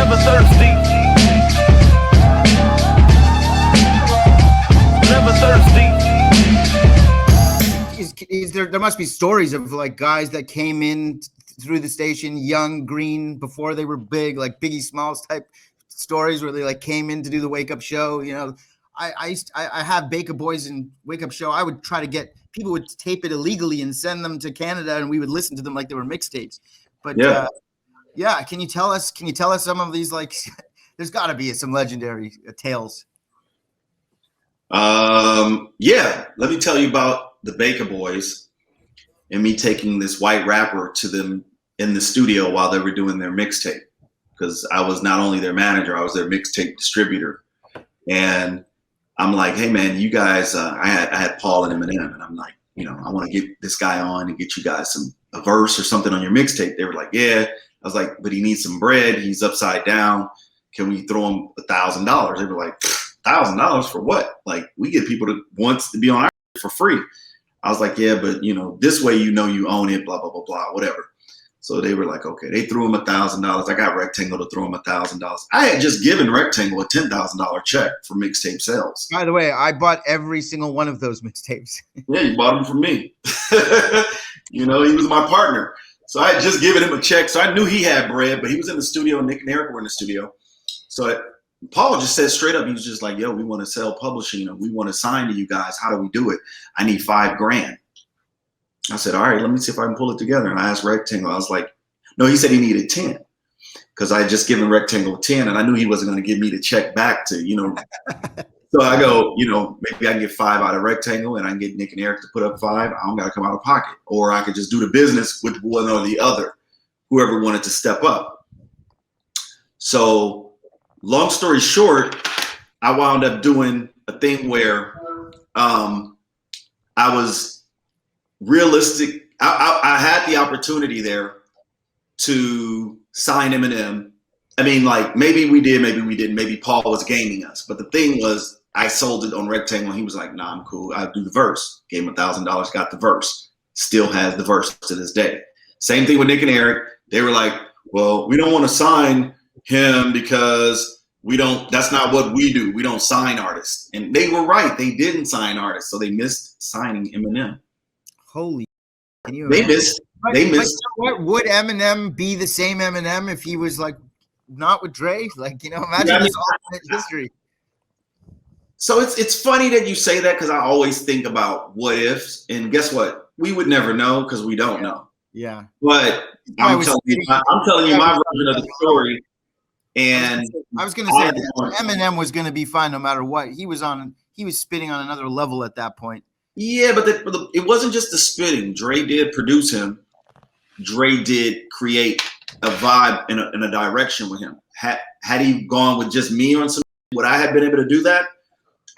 Never thirsty. Never thirsty. There must be stories of like guys that came in through the station, young, green, before they were big, like Biggie Smalls type stories where they like came in to do the wake up show. You know, I have Baka Boyz and wake up show. I would try to get people would tape it illegally and send them to Canada, and we would listen to them like they were mixtapes. But yeah, can you tell us some of these, like, there's got to be some legendary tales. Yeah, let me tell you about the Baka Boyz and me taking this white rapper to them in the studio while they were doing their mixtape, because I was not only their manager, I was their mixtape distributor. And I'm like, hey man, you guys, I had Paul and Eminem, and I'm like, you know, I want to get this guy on and get you guys a verse or something on your mixtape. They were like, yeah. I was like, but he needs some bread. He's upside down. Can we throw him $1,000? They were like, $1,000 for what? Like, we get people that wants to be on our for free. I was like, yeah, but you know, this way, you know, you own it, blah, blah, blah, blah, whatever. So they were like, okay, they threw him $1,000. I got Rectangle to throw him $1,000. I had just given Rectangle a $10,000 check for mixtape sales. By the way, I bought every single one of those mixtapes. Yeah, you bought them from me. You know, he was my partner. So I had just given him a check. So I knew he had bread, but he was in the studio. Nick and Eric were in the studio. So Paul just said straight up, he was just like, yo, we want to sell publishing and we want to sign to you guys. How do we do it? I need $5,000. I said, all right, let me see if I can pull it together. And I asked Rectangle, I was like, no, he said he needed 10 because I had just given Rectangle 10 and I knew he wasn't going to give me the check back to, you know. So I go, you know, maybe I can get 5 out of Rectangle and I can get Nick and Eric to put up 5. I don't got to come out of pocket. Or I could just do the business with one or the other, whoever wanted to step up. So long story short, I wound up doing a thing where I was realistic. I had the opportunity there to sign Eminem. I mean, like, maybe we did, maybe we didn't. Maybe Paul was gaming us. But the thing was, I sold it on Rectangle. He was like, nah, I'm cool. I'll do the verse. Gave him $1,000, got the verse. Still has the verse to this day. Same thing with Nick and Eric. They were like, well, we don't want to sign him because we don't, that's not what we do. We don't sign artists. And they were right. They didn't sign artists. So they missed signing Eminem. Holy, can you They missed. They missed. What would Eminem be the same Eminem if he was like not with Dre? Like, you know, imagine this alternate history. So it's funny that you say that because I always think about what ifs, and guess what? We would never know because we don't know. Yeah. But I'm telling you my version of the story. And I was going to say that Eminem was going to be fine no matter what. He was spitting on another level at that point. Yeah, but it wasn't just the spitting. Dre did produce him. Dre did create a vibe in a direction with him. Had he gone with just me on some, would I have been able to do that?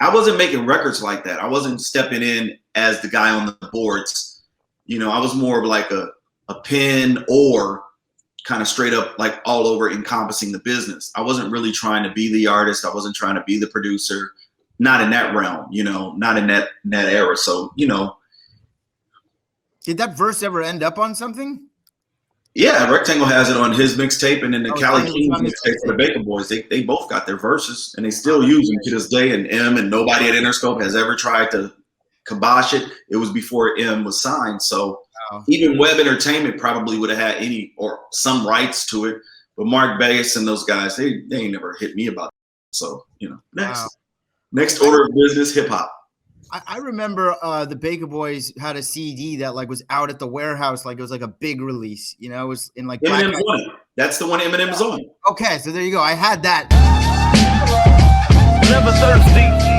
I wasn't making records like that. I wasn't stepping in as the guy on the boards. You know, I was more of like a pen or kind of straight up like all over encompassing the business. I wasn't really trying to be the artist. I wasn't trying to be the producer. Not in that realm, you know, not in that era. So, you know. Did that verse ever end up on something? Yeah, Rectangle has it on his mixtape, and then the Cali Kings mixtape for the Baka Boyz. They both got their verses, and they still use them to this day. And and nobody at Interscope has ever tried to kibosh it. It was before M was signed, so even Web Entertainment probably would have had any or some rights to it. But Mark Bass and those guys, they ain't never hit me about it. So, you know, next order of business, hip hop. I remember the Baka Boyz had a CD that like was out at the warehouse, like it was like a big release. You know, it was in like Eminem's on it. That's the one Eminem is on. Okay, so there you go. I had that. Never thirsty.